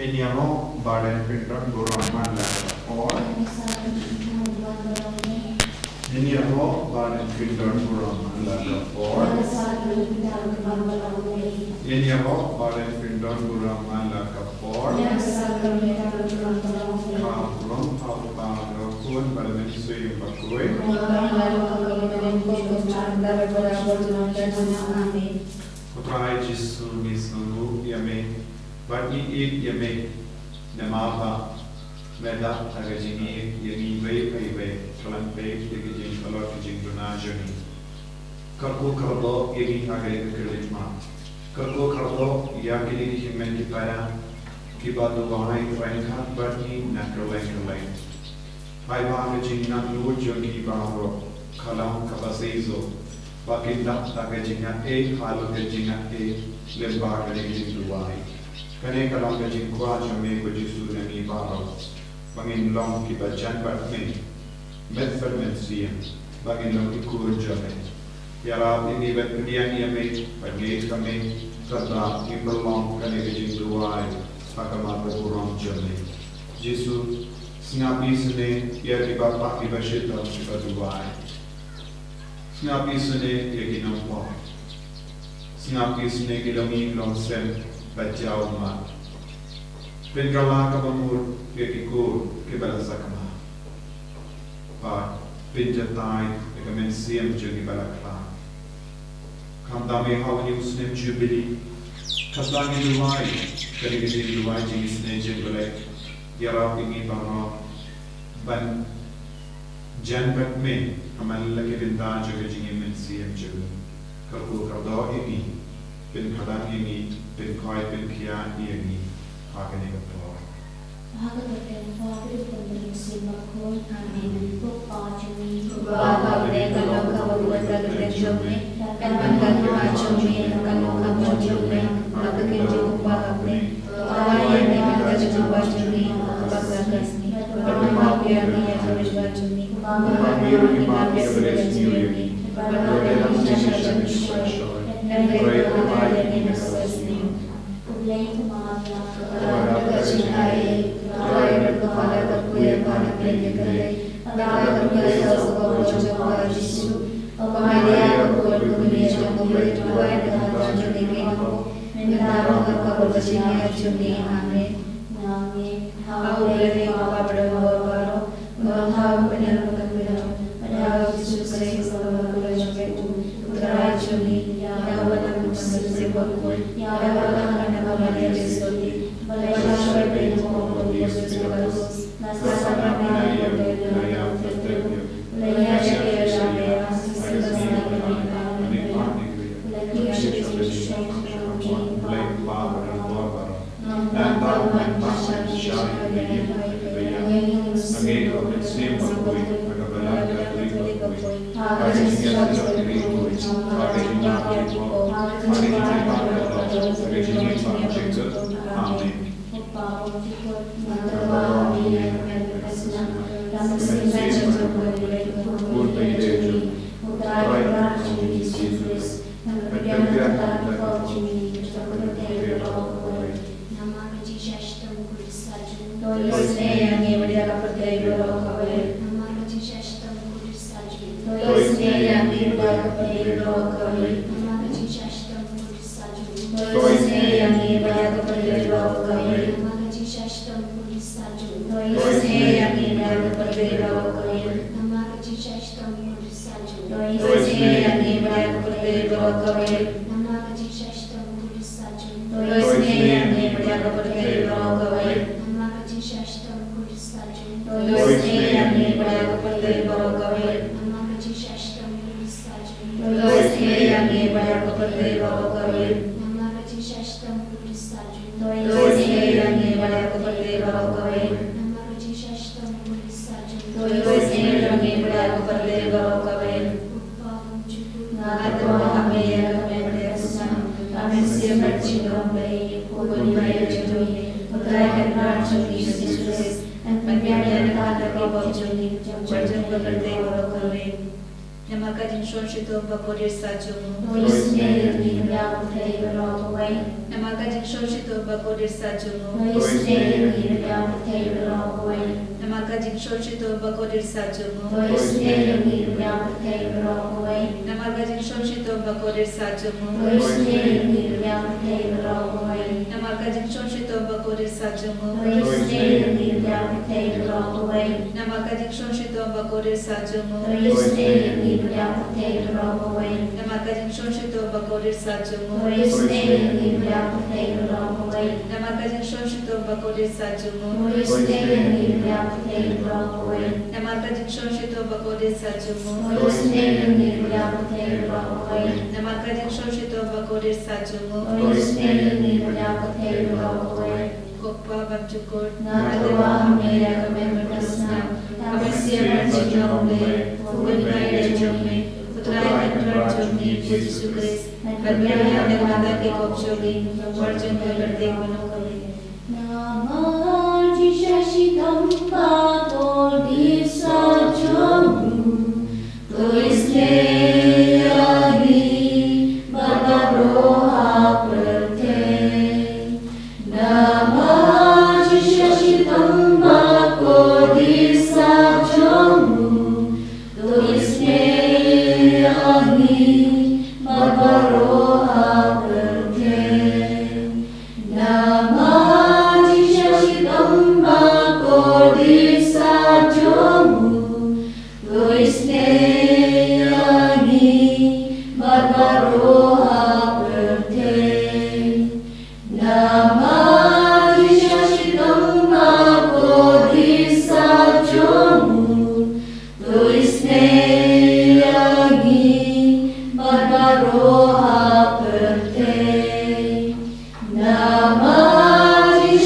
Eniamo Baden Pinton Buraman or Eniamo Baden Pinton Buraman or Eniamo Baden Pinton Buraman or Kaplong Alpano Kun Baden Sui Bakui Utrai Jisu Misunu Yame Bagi Yame Namava Meda Tagajini Yami Way Pay Kalan Pay Yagijin Kalot Jing Dunajani Karko Kardo Yagi Tagay Kirima Karko Kardo Yagili Himen Kipaya Kibadu Gai Ranka Bani Nakalai Baiba Jina Lujogi Baro Kalam Kabasezo Bakinda Tagajina A Halogajina A Lemba Gajin Dubai Kane kalam gajin kwa jame ko jisu nani baro bangin long ki bajan bat me medfer mensiem bangin long ki kur jame yara ini bat dian yame bagi kame kata imberlong kane gajin duai pakama berkurang jame jisu snapi sene ya di bapak di bashita shiba duai snapi sene ya ginampo snapi sene gilomi long sem Bajau ma, penggala kabamur kekikur kebalasakma, pa penjatai ekamensiam jadi balakla, kamdame hawani usnem jubili, kaslangi duai, kerigisi duai jenis nejen balak, yara pingi bangro, ban janbat me, amal lagi benda jaga jingi mensiam jaga, karbu kardo ini. Bin kadang ini, bin koi, bin kia ini, akan ini keluar. Akan berkeluar dari pemberi makhluk kami bapa jumi, bapa mereka kalau kau berada jumi, kan berkata jumi, kalau kamu jumi, maka kerja bapa me, awalnya mereka jumpa jumi, bapa kasni, bapa biar dia terus jumi, bapa biar dia terus jumi, bapa dalam sesuatu dan mereka ada di mesesnya. Ulai kemana? Kepada kecintai, kepada kepada kepunyaan pada penyegai, kepada kepada sebuah jumlah Yesus. Kepada kepada jumlah dua dengan jumlah itu, mengenal kepada kecintai jumlah amin. Amin. Kau boleh kepada baru, kau benar benar pada Yesus Kristus sebagai jumlah putra jumlah. Yawalan sebabku, yawalan nama Yesus, belajar dari Tuhan Yesus Kristus, nasabah yang belajar belajar belajar sesuatu Namagajin Shonshito Bakodir Sajumu. Dois meio milhar de Broadway. Namagajin Shonshito Bakodir Sajumu. Dois meio milhar de Broadway. Namagajin Shonshito Bakodir Sajumu. Dois meio milhar de Broadway. Namagajin Shonshito Bakodir Sajumu. Dois meio milhar de Broadway. Namagajin Shonshito Bakodir Sajumu. Dois meio milhar de Broadway. Namagajin Shonshito Bakodir Sajumu. Dois meio milhar de Broadway. Namagajin Shonshito Bakodir Sajumu. Dois meio milhar de Broadway. Namagajin Shonshito Bakodir Sajumu. Dois meio milhar de Broadway. Namagajin Shonshito Bakodir Sajumu. Dois meio milhar de Broadway. Namagajin Shonshito Bakodir Sajumu. Dois meio milhar de Broadway. Kokpa Bamchukur, Nagawa Mera Kamembrasna, Kamasya Jombe, Ugai Jombe, Putrai Kandra Jombe, Yesu Christ, Padmaya Nagada ke Kopsholi, Varjan Gaverde Manokali. Namaji Shashikamba Bodhisa Jomu, Tuisne Agi, Badaroha Prate. Namaji Shashikamba Bodhisa Jomu, Tuisne Agi, Badaroha Prate. Namaji Shashikamba Bodhisa Jomu, Tuisne Agi, Badaroha Prate. Namaji Shashikamba Bodhisa Jomu, Tuisne Agi, Badaroha Prate. Namaji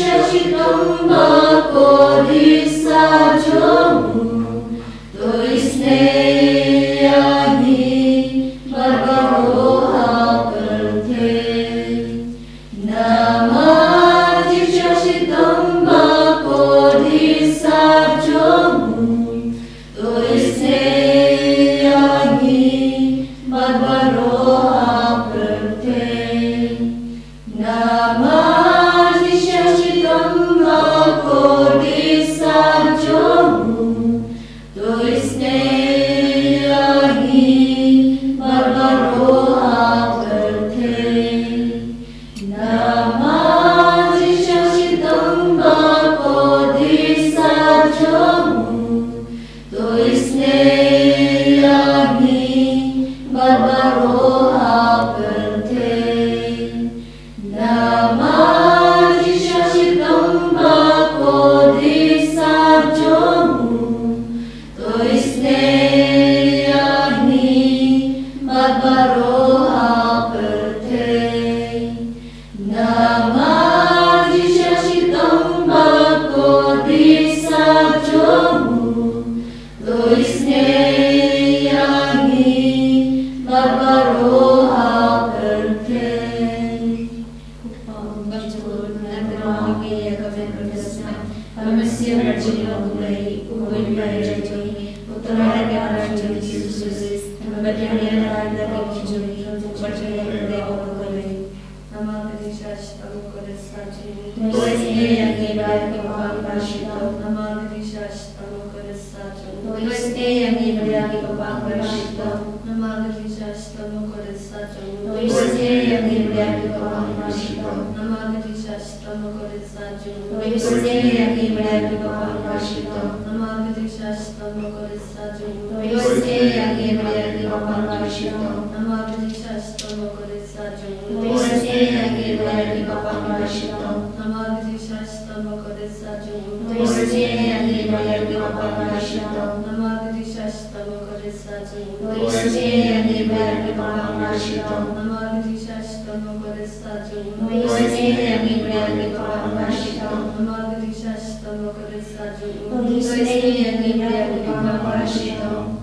Shashikamba Bodhisa Jomu, Tuisne Agi, Badaroha Prate. Namaji Shashikamba Bodhisa Jomu, Tuisne Agi, Badaroha Prate. Namaji Shashikamba Bodhisa Jomu, Tuisne Agi, Badaroha Prate. Namaji Shashikamba Bodhisa Jomu, Tuisne Agi, Badaroha Prate. Namaji Shashikamba Bodhisa Jomu, Tuisne Agi, Badaroha Prate. Namaji Shashikamba Bodhisa Jomu, Tuisne Agi, Badaroha Prate. Bamchukur, Nagawa Mera Kamembrasna, Kamasya Jombe, Ugai Jombe, Putrai Kandra Jombe, Yesu Christ, Padmaya Nagada ke Kopsholi, Varjan Gaverde Manokali. Namagajin Shashikamba Sajumu, Tuisne Agi, Badaroha Prate. Namagajin Shashikamba Sajumu, Tuisne Agi, Badaroha Prate. Namagajin Shashikamba Sajumu, Tuisne Agi, Badaroha Prate. Namagajin Shashikamba Sajumu, Tuisne Agi, Badaroha Prate. Namagajin Shashikamba Sajumu, Tuisne Agi, Badaroha Prate. Namagajin Shashikamba Sajumu, Tuisne Agi, Badaroha Prate. Namagajin Shashikamba Sajumu, Tuisne Agi, Badaroha Prate. Namagajin Shashikamba Sajumu, Tuisne Agi, Badaroha Prate. Namagajin Shashikamba Sajumu, Tuisne Agi, Badaroha Prate. Namagajin Shashikamba Sajumu, Tuisne Agi, Badaroha Prate.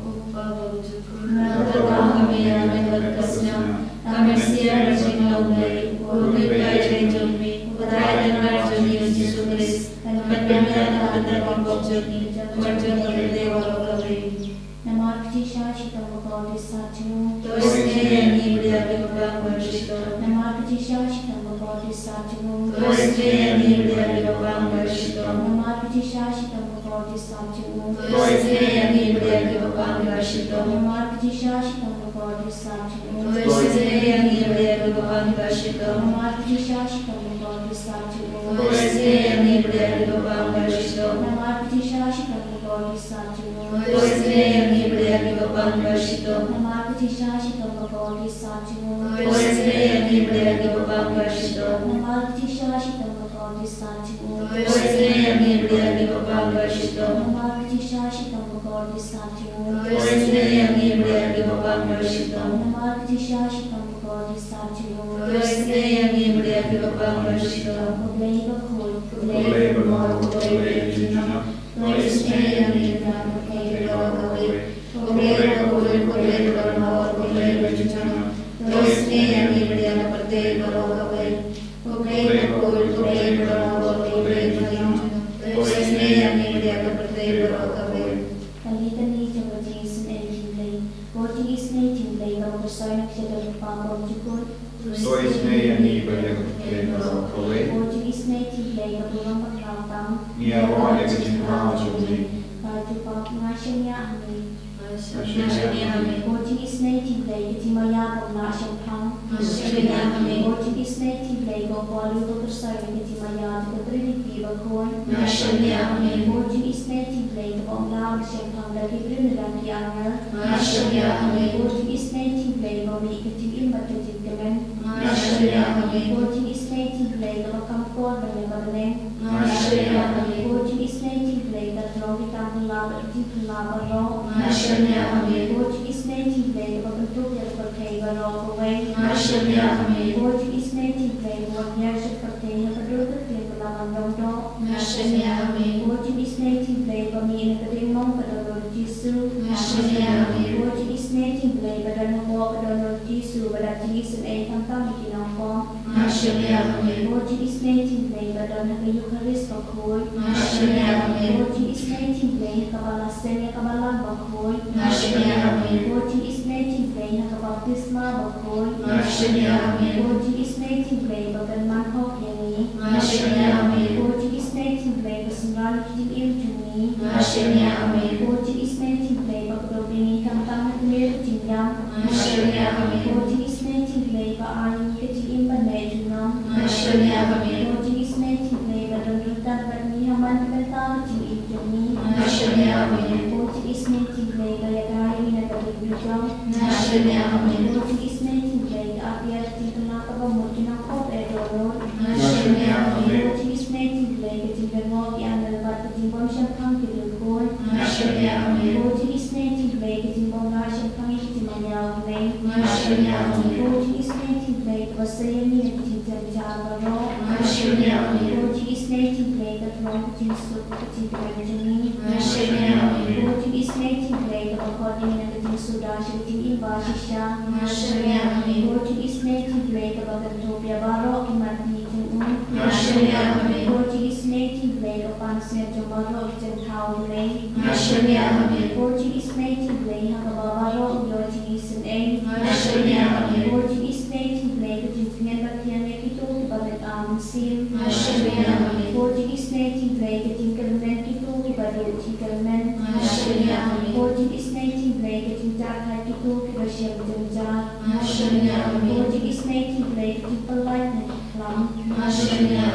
Kokpa Bamchukur, Nagawa Mera Kamembrasna, Kamasya Jombe, Ugai Jombe, Putrai Kandra Jombe, Yesu Christ, Padmaya Nagada ke Kopsholi, Varjan Gaverde Manokali. Namaji Shashikamba Satchmo, Toisne Nibria Vivapam Varshito, Namarkajishashitam Bhagavati Satchmo, Toisne Nibria Vivapam Varshito, Namarkajishashitam Bhagavati Satchmo, Toisne Nibria Vivapam Varshito, Namarkajishashitam Bhagavati Satchmo, Toisne Nibria Vivapam Varshito, Namarkajishashitam Bhagavati Satchmo, Toisne Nibria Vivapam Varshito, Namarkajishashitam Bhagavati Satchmo, Toisne Nibria Vivapam Varshito, Namarkajishashitam Bhagavati Satchmo, Toisne Nibria Vivapam Varshito, Namarkajishashitam Bhagavati Satchmo, Toisne Nibria Vivapam Varshito, Namarkajishashitam Bhagavati Satchmo, Toisne Nibria Vivapam Varshito, Namarkajishashitam Bhagavati Satchmo, Toisne Nibria Vivapam Varshito, Problema Khoi, Problema Moro, Problema Jina, Toisne Nibria Vivapam Varshito, Problema Khoi, Problema Moro, Problema Jina, Toisne Nibria Vivapam Varshito, Problema Khoi, Problema Moro, Problema Jina, Toisne Nibria Vivapam Varshito. Kalitani Javatis and Jinlay, Portuguese native labor for Sonic Shadow Pambo Jukun, Toisne Nibria Vivapam Varshito, Portuguese native labor for Ramba Kampam, Nia Roya Gajinha Juli, Baju Pap Nashanya Ami, Nashanya Portuguese native labor Timaya from Nasham Pam, Nashanya Portuguese native labor Bollywood for Sonic Timaya to the Viva Coin, Nashanya Portuguese native labor from Lam Shampang Lagi Rindakiana, Nashanya Portuguese native labor Mikatin Imbatajiman, Nashanya Portuguese native labor Kampor Banabane, Nashanya Portuguese native labor Trovitam Lava Tikulava Raw, Nashanya Portuguese native labor Pantuya Pateva Raw away, Nashanya Portuguese native labor Yasha Pateva Paduka Tikulava Raw, Nashanya Portuguese native labor Mina Kadimon Pador Jisu, Nashanya Portuguese native labor and walk on Jisu, but at least an 8 form. Nashanya Portuguese native labor don't have a Eucharist for Koi. Nashanya Portuguese native labor Kabbalah Senya Kabbalah Bakoi. Nashanya Portuguese native labor Baptisma Bakoi. Nashanya Portuguese native labor Benman Hokyani. Nashanya Portuguese native labor Singal Kijin Iljuni. Nashanya Portuguese native labor Kodobini Tamtam Mir Jingyam. Nashanya Portuguese native labor Ayu Kijin Imbanejunam. Nashanya Portuguese native labor Dondutan Batni Haman Bental Kijin Iljuni. Nashanya Portuguese native labor Yagari Nagabijam. Nashanya Portuguese native labor Apiat Tintanaka Bamutina Kop Edoro. Nashanya Portuguese native labor Tintanok Yandal Batajimbon Shampang Kidukoi. Nashanya Portuguese native labor Timbon Shampang Timayao Lane. Nashanya Portuguese native labor Vasayani Tintan Java Nashanya Portuguese native labor from Tinsuk Tintanjani. Nashanya Portuguese native labor according to the Sudashi Bashisha. Nashanya Portuguese native labor Bagatopia Baro Imati Nashanya Portuguese native labor Pansia Jomaro Jentau Lane. Nashanya Portuguese native labor Hababaro Portuguese and A. Nashanya Portuguese native labor Jintian Batian Nekito Bagat Sim. Nashanya Portuguese native labor Tinkerman Kito Badu Tinkerman. Nashanya Portuguese native labor Tintakai Kito Kibasham Tinjar. Nashanya Portuguese native labor Tipalite Neklam. Nashanya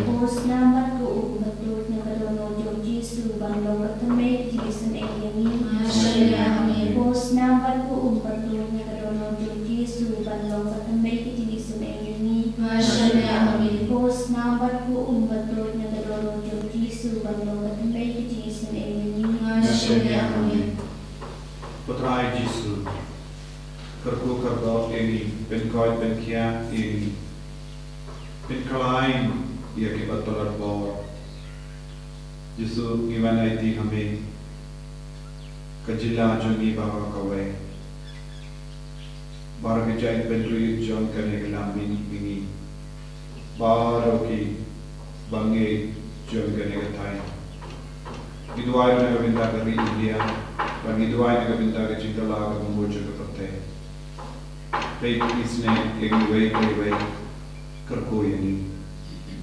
Post number ko Batrut Nakadono Jisu Bandong Katame Jisan Ayami. Nashanya Post number ko Batrut Nakadono Jisu Bandong Katame Jisan Ayami. Nashanya Post number ko Batrut Nakadono Jisu Bandong Katame Jisan Ayami. Nashanya Putra Jisu, Kerku Kerdo Eni, Benkoi Benkia Eni, Benkalain Ia Kibatolat Bor, Jisu Gimana Iti Hame, Kajila Jungi Baha Kawe, Barakajai Bentui John Kanegala Mini, Baroki Bangi John Kanegatai. Itu ayo na India bagi doa yang minta ke cinta lah ke membujuk ke perteh. Baik isne yang baik kerko ini.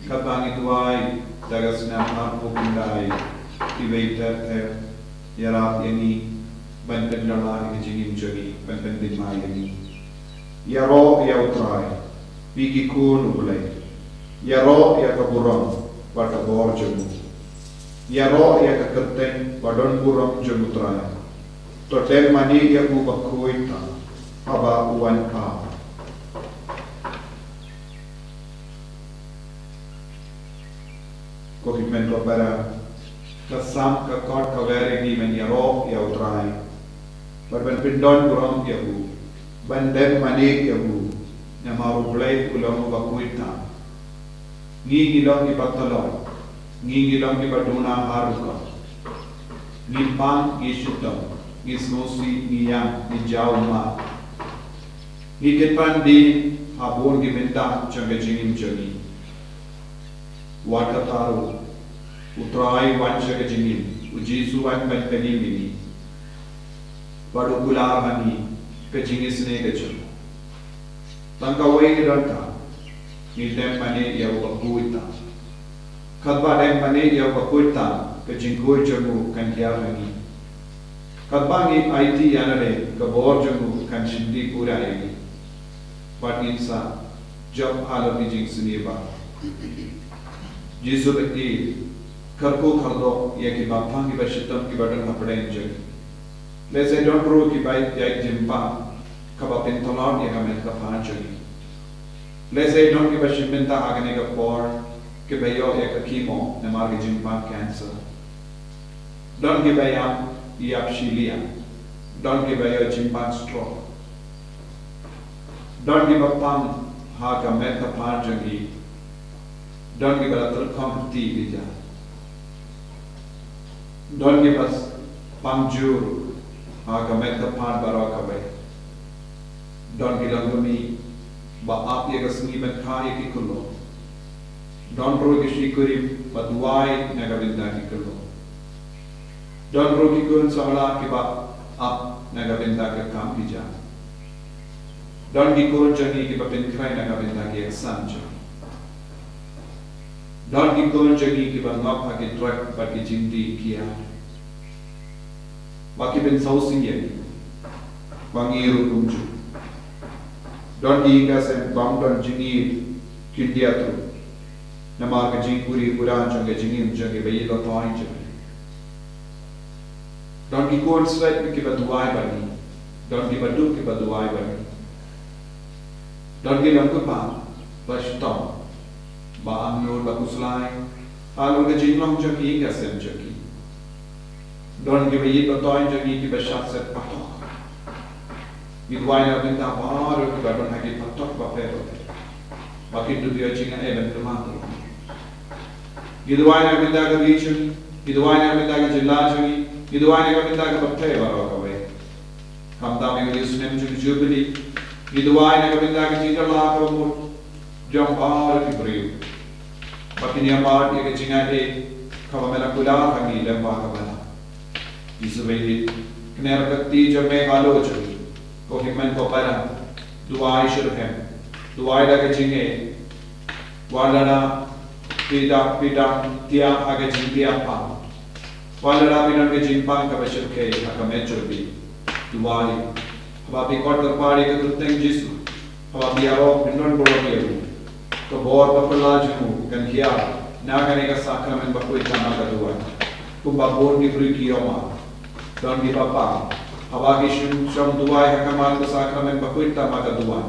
Kabangi doa dagas na harpo kundai ibaik ter yara ini banten dalah ke jingin jagi banten dimai ini. Yaro ya utrai bigi kun ulai. Yaro ya kaburang pada bor jamu. Yaro ya kekerteng wadon burang jamu utrai. Totem mani ya bu bakuita aba uan ka. Kohimento para kasam ka kort ka veri ni men yaro ya utrai. Barban pindon burang ya bu. Bandem mani ya bu. Namaru bulai ulang bakuita. Ngi ilong ibatolong. Ngi ilong ibaduna haruka. Nimpang isutam. Ngi snosi niyang ni jauma. Ngi kepan di habon di menta changa jingin jangi. Wata taru utrai wancha ke jingin ujisu wan bantani mini. Badu kulahani ke jingis ne ke chang. Tangkawai ranta ni dem mane ya bakuita. Kadba dem mane ya bakuita ke jingkoi jamu kan kiarani. Kadba ni IT yanare ke bor jamu kan shindi pura egi. But insa job halat ni jing suniba. Jisu bekti karko kardo ya ki bapang ki bashitam ki badan hapadain jagi. Let's say don't ro ki bai ya jimpa kaba pentolon ya kamen ka panjagi. Let's say don't ki bashimenta agane ka por ki bayo ya ka chemo na margi jimpa cancer. Don't ki bayam ya pshilia. Don't ki bayo jimpa stroke. Don't give up on ha ka meta panjagi. Don't give us a competitive. Don't give us panjur ha ka meta pan baraka bay. Don't give us me ba aap ye ka sni ben khai ki kullo. Don't ro ki shikurim ba duai na ka binda ki kullo. Don't ro ki kun samala ki ba aap na ka binda ka kam ki ja. Don't gi kun jani ki ba bin khai na ka binda ki ek sanjo. Don't gi kun jani ki ba ngap ha ki trak ba ki jindi kiya. Ba ki bin sausi ye. Ba ngiru kumju. Don't gi ka sem bang don jini kindia tu. Nama ka jing puri puran changa jingim changa ba yilo toin changa. Don't gi kun sweat ki ba duai ba ni. Don't gi ba du ki ba duai ba ni. Don't gi lam ku pa ba shtom. Ba amnur ba kuslai. Alur ka jinglong chaki ka sem chaki. Don't gi ba yilo toin chaki ki ba shat set patok. Idwai na binta baru ki ba don hagi patok ba pero. Ba kintu dia jinga even tumanto. Idwai na binta ka region. Idwai na binta ka jilla chaki. Idwai na binta ka bathe baro ka bay. Kamta me gli sunem chuk jubilee. Idwai na binta ka jinta la ka mo jam baru ki brio. Bakini amar ye ka jinga e kawa mela kula hangi lemba ka bana. Isu bayi kner kakti jamme halo chaki. Kohiman ko para duai shurhem. Duai da ka jinge walana pida tia aga jintia pa. Walana pinan ka jinpang ka bashur ke aka mechurbi. Duai. Hababi kot ka pari ka tuteng jisu. Hababi aro pinon boro ke. Ko bor pa pala jumu kan kiya na kane ka sakramen ba koi tama ka duai. Kumba bor ni free kiyoma. Don di papa. Habagi shum duai hakamal ka sakramen ba koi tama ka duai.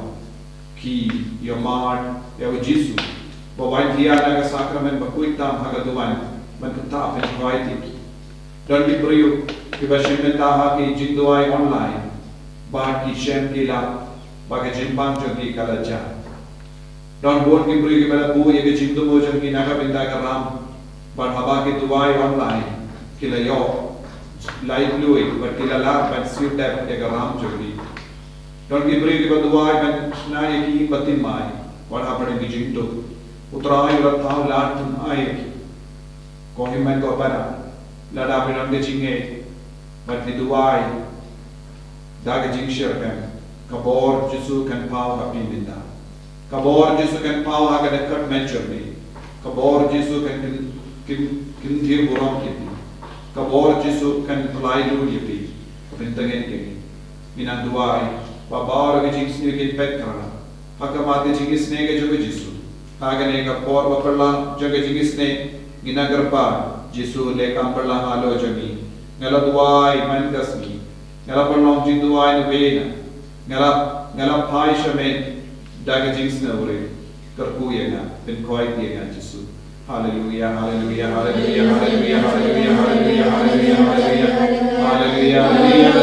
Ki yomar ya jisu. Bawain dia na ka sakramen ba koi tama ka duai. Man ka ta pen hoiti. Don di priyo ki ba shimenta ha ki jing duai online. Ba ki shem ki la ba ka jinpang jogi kala ja. Don bon ki priyo ki bala bu ye ki jing du mo jogi na ka binda ka ram. Ba haba ki duai online ki la yo live fluid but ki la la ban siu tap ye ka ram jogi. Don ki priyo ki ba duai ban na ye ki batin mai. What happened in jing du utrai ura tau la tun ai ki. Ko himman ko para la da pinan ke jinge but ni duai daga jingshir kan kabor Jesu kan pau ha pinda kabor Jesu kan pau ha kan kat mention ni kabor Jesu kan kin thir buram ki kabor Jesu kan plai lu yipi pintangen ki minan duai babar ge jingsne ke petra hakamate jingisne ge joge Jesu hagane ka por waperla joge jingisne ginagarpa Jesu le kamperla halo jogi ngala duai mangasmi ngala perlong jing duai ne ngala pai shamen daga jingsna ure karpu yena bin koi yena Jesu hallelujah hallelujah hallelujah hallelujah hallelujah hallelujah hallelujah hallelujah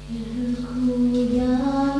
Ilkuya